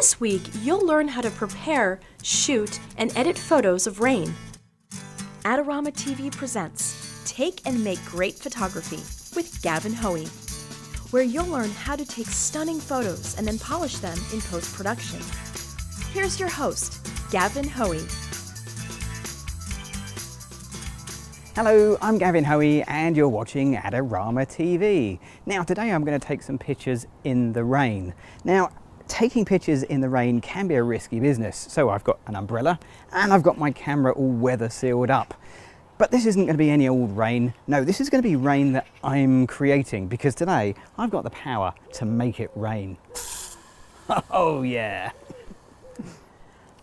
This week, you'll learn how to prepare, shoot, and edit photos of rain. Adorama TV presents Take and Make Great Photography with Gavin Hoey, where you'll learn how to take stunning photos and then polish them in post-production. Here's your host, Gavin Hoey. Hello, I'm Gavin Hoey and you're watching Adorama TV. Now today I'm going to take some pictures in the rain. Now taking pictures in the rain can be a risky business, so I've got an umbrella and I've got my camera all weather sealed up. But this isn't going to be any old rain. No, this is going to be rain that I'm creating because today I've got the power to make it rain. Oh yeah!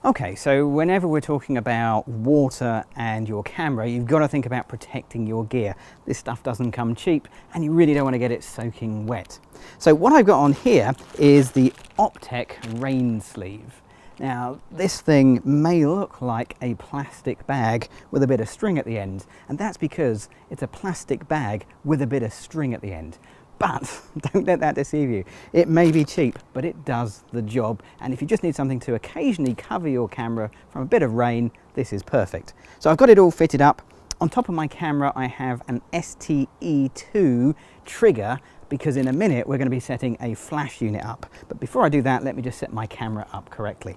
Okay, so whenever we're talking about water and your camera, you've got to think about protecting your gear. This stuff doesn't come cheap and you really don't want to get it soaking wet. So what I've got on here is the Optec rain sleeve. Now this thing may look like a plastic bag with a bit of string at the end, and that's because it's a plastic bag with a bit of string at the end. But don't let that deceive you. It may be cheap, but it does the job. And if you just need something to occasionally cover your camera from a bit of rain, this is perfect. So I've got it all fitted up. On top of my camera, I have an STE2 trigger because in a minute we're going to be setting a flash unit up. But before I do that, let me just set my camera up correctly.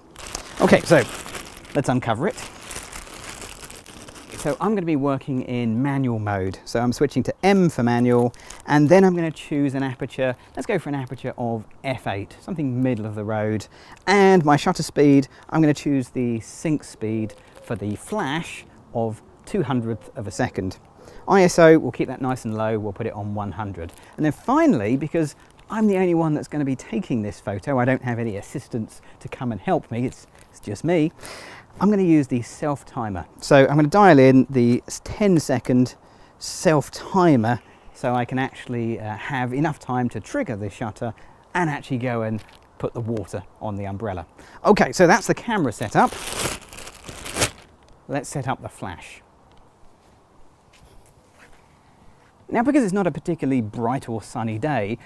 Okay, so let's uncover it. So I'm going to be working in manual mode. So I'm switching to M for manual, and then I'm going to choose an aperture. Let's go for an aperture of f8, something middle of the road. And my shutter speed, I'm going to choose the sync speed for the flash of 200th of a second. ISO, we'll keep that nice and low, we'll put it on 100. And then finally, because I'm the only one that's going to be taking this photo, I don't have any assistants to come and help me, it's just me. I'm going to use the self timer. So I'm going to dial in the 10-second self timer so I can actually have enough time to trigger the shutter and actually go and put the water on the umbrella. Okay, so that's the camera set up. Let's set up the flash. Now because it's not a particularly bright or sunny day,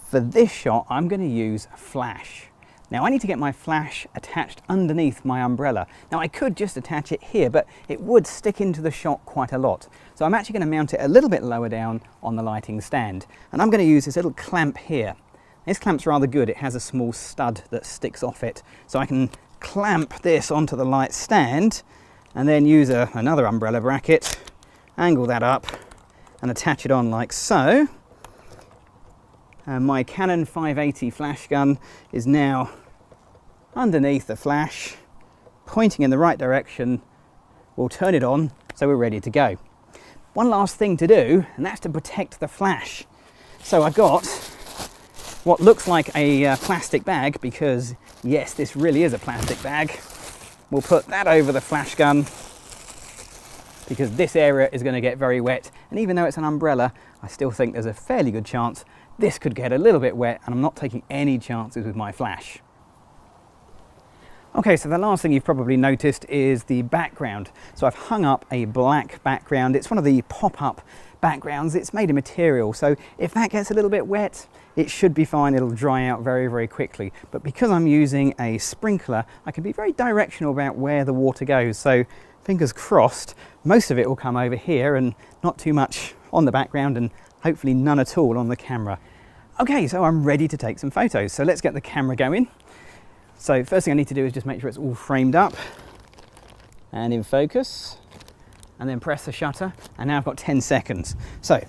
for this shot I'm going to use flash. Now I need to get my flash attached underneath my umbrella. Now I could just attach it here, but it would stick into the shot quite a lot. So I'm actually going to mount it a little bit lower down on the lighting stand. And I'm going to use this little clamp here. This clamp's rather good. It has a small stud that sticks off it. So I can clamp this onto the light stand and then use another umbrella bracket, angle that up and attach it on like so. And my Canon 580 flash gun is now underneath the flash, pointing in the right direction. We'll turn it on so we're ready to go. One last thing to do, and that's to protect the flash. So I've got what looks like a plastic bag, because yes, this really is a plastic bag. We'll put that over the flash gun because this area is going to get very wet, and even though it's an umbrella, I still think there's a fairly good chance this could get a little bit wet, and I'm not taking any chances with my flash. Okay, so the last thing you've probably noticed is the background. So I've hung up a black background. It's one of the pop-up backgrounds. It's made of material, so if that gets a little bit wet, it should be fine. It'll dry out very, very quickly. But because I'm using a sprinkler, I can be very directional about where the water goes. So fingers crossed, most of it will come over here and not too much on the background, and hopefully none at all on the camera. Okay, so I'm ready to take some photos. So let's get the camera going. So first thing I need to do is just make sure it's all framed up and in focus, and then press the shutter. And now I've got 10 seconds. So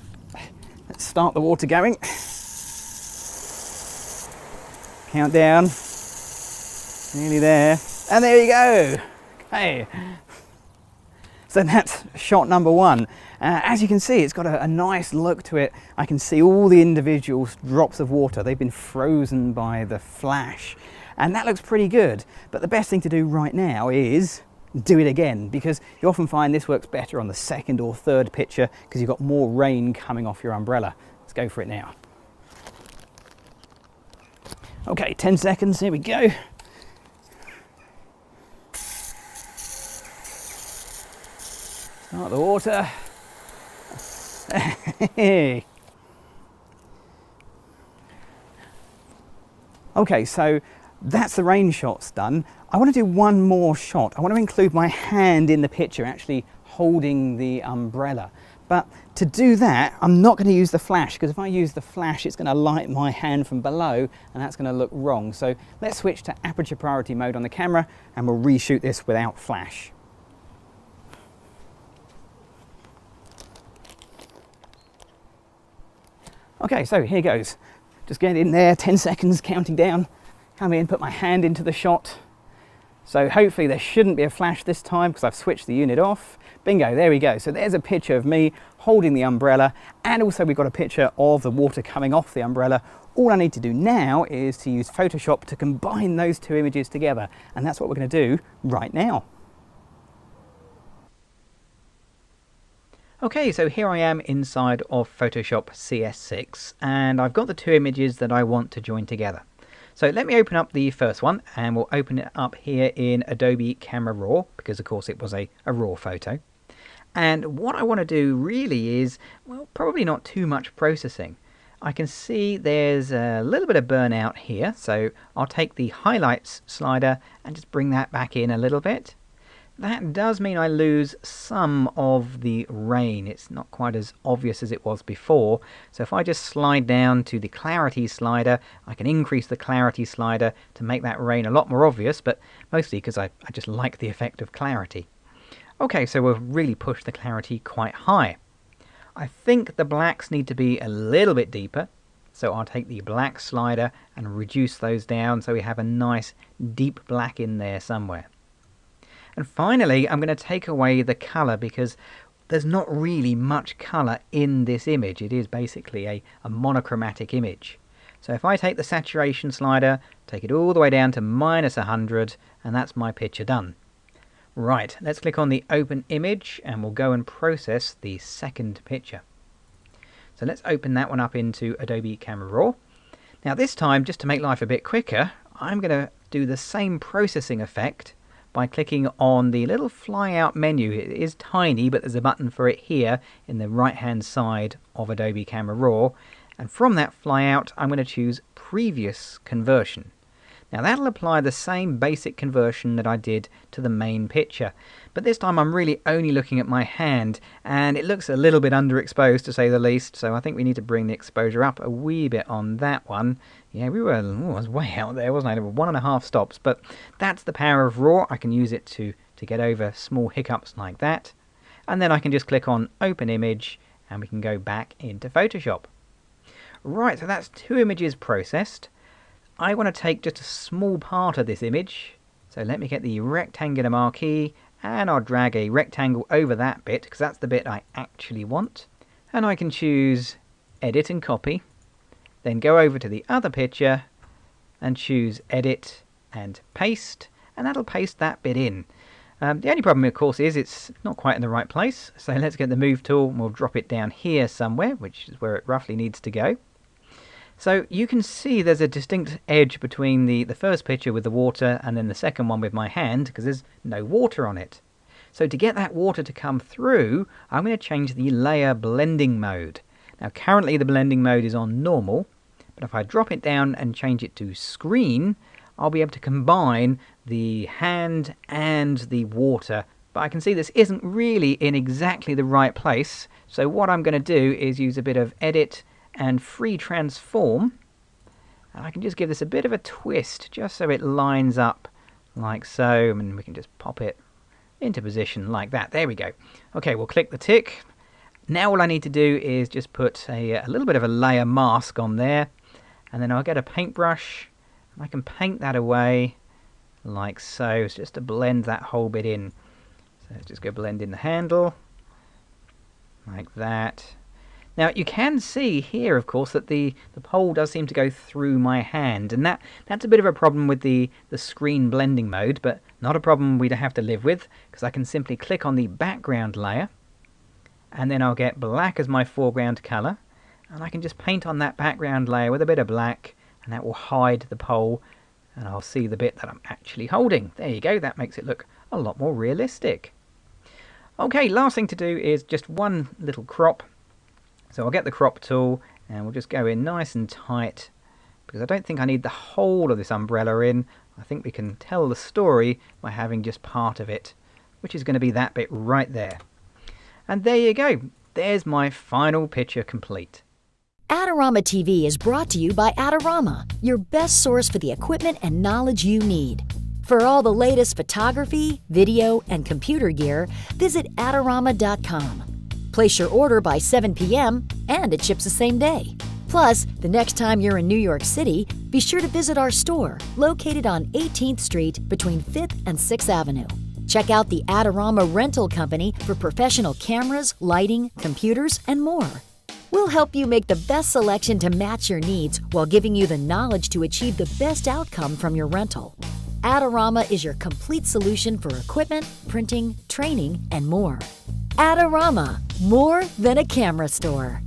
let's start the water going. Countdown, nearly there. And there you go. Okay. So that's shot number one. As you can see, it's got a nice look to it. I can see all the individual drops of water. They've been frozen by the flash, and that looks pretty good. But the best thing to do right now is do it again, because you often find this works better on the second or third picture because you've got more rain coming off your umbrella. Let's go for it now. Okay, 10 seconds, here we go. Start the water. Okay, so that's the rain shots done. I want to do one more shot. I want to include my hand in the picture, actually holding the umbrella. But to do that, I'm not going to use the flash, because if I use the flash, it's going to light my hand from below, and that's going to look wrong. So let's switch to aperture priority mode on the camera, and we'll reshoot this without flash. Okay, so here goes. Just get in there, 10 seconds, counting down. Come in, put my hand into the shot. So hopefully there shouldn't be a flash this time because I've switched the unit off. Bingo, there we go. So there's a picture of me holding the umbrella, and also we've got a picture of the water coming off the umbrella. All I need to do now is to use Photoshop to combine those two images together, and that's what we're going to do right now. Okay, so here I am inside of Photoshop CS6, and I've got the two images that I want to join together. So let me open up the first one, and we'll open it up here in Adobe Camera Raw, because of course it was a raw photo. And what I want to do really is, well, probably not too much processing. I can see there's a little bit of burnout here, so I'll take the highlights slider and just bring that back in a little bit. That does mean I lose some of the rain. It's not quite as obvious as it was before. So if I just slide down to the clarity slider, I can increase the clarity slider to make that rain a lot more obvious, but mostly because I just like the effect of clarity. Okay, so we'll really push the clarity quite high. I think the blacks need to be a little bit deeper. So I'll take the black slider and reduce those down so we have a nice deep black in there somewhere. And finally, I'm going to take away the colour because there's not really much colour in this image. It is basically a monochromatic image. So if I take the saturation slider, take it all the way down to -100, and that's my picture done. Right, let's click on the open image and we'll go and process the second picture. So let's open that one up into Adobe Camera Raw. Now this time, just to make life a bit quicker, I'm going to do the same processing effect by clicking on the little fly out menu. It is tiny, but there's a button for it here in the right hand side of Adobe Camera Raw, and from that fly out I'm going to choose previous conversion. Now that'll apply the same basic conversion that I did to the main picture, but this time I'm really only looking at my hand, and it looks a little bit underexposed to say the least, so I think we need to bring the exposure up a wee bit on that one. Yeah, I was way out there, wasn't I? There were 1.5 stops, but that's the power of RAW. I can use it to get over small hiccups like that, and then I can just click on Open Image, and we can go back into Photoshop. Right, so that's two images processed. I want to take just a small part of this image, so let me get the rectangular marquee and I'll drag a rectangle over that bit because that's the bit I actually want, and I can choose Edit and Copy, then go over to the other picture and choose Edit and Paste, and that'll paste that bit in. The only problem of course is it's not quite in the right place, so let's get the Move tool and we'll drop it down here somewhere, which is where it roughly needs to go. So you can see there's a distinct edge between the first picture with the water and then the second one with my hand, because there's no water on it. So to get that water to come through, I'm going to change the layer blending mode. Now currently the blending mode is on normal, but if I drop it down and change it to screen, I'll be able to combine the hand and the water. But I can see this isn't really in exactly the right place, so what I'm going to do is use a bit of Edit and Free Transform, and I can just give this a bit of a twist just so it lines up like so, and we can just pop it into position like that. There we go. Okay, we'll click the tick. Now all I need to do is just put a little bit of a layer mask on there, and then I'll get a paintbrush and I can paint that away like so. It's just to blend that whole bit in. So let's just go blend in the handle like that. Now you can see here, of course, that the pole does seem to go through my hand, and that's a bit of a problem with the screen blending mode, but not a problem we'd have to live with, because I can simply click on the background layer, and then I'll get black as my foreground colour, and I can just paint on that background layer with a bit of black, and that will hide the pole, and I'll see the bit that I'm actually holding. There you go, that makes it look a lot more realistic. Okay, last thing to do is just one little crop. So I'll get the crop tool and we'll just go in nice and tight because I don't think I need the whole of this umbrella in. I think we can tell the story by having just part of it, which is going to be that bit right there. And there you go. There's my final picture complete. Adorama TV is brought to you by Adorama, your best source for the equipment and knowledge you need. For all the latest photography, video, and computer gear, visit Adorama.com. Place your order by 7 p.m. and it ships the same day. Plus, the next time you're in New York City, be sure to visit our store located on 18th Street between 5th and 6th Avenue. Check out the Adorama Rental Company for professional cameras, lighting, computers, and more. We'll help you make the best selection to match your needs while giving you the knowledge to achieve the best outcome from your rental. Adorama is your complete solution for equipment, printing, training, and more. Adorama, more than a camera store.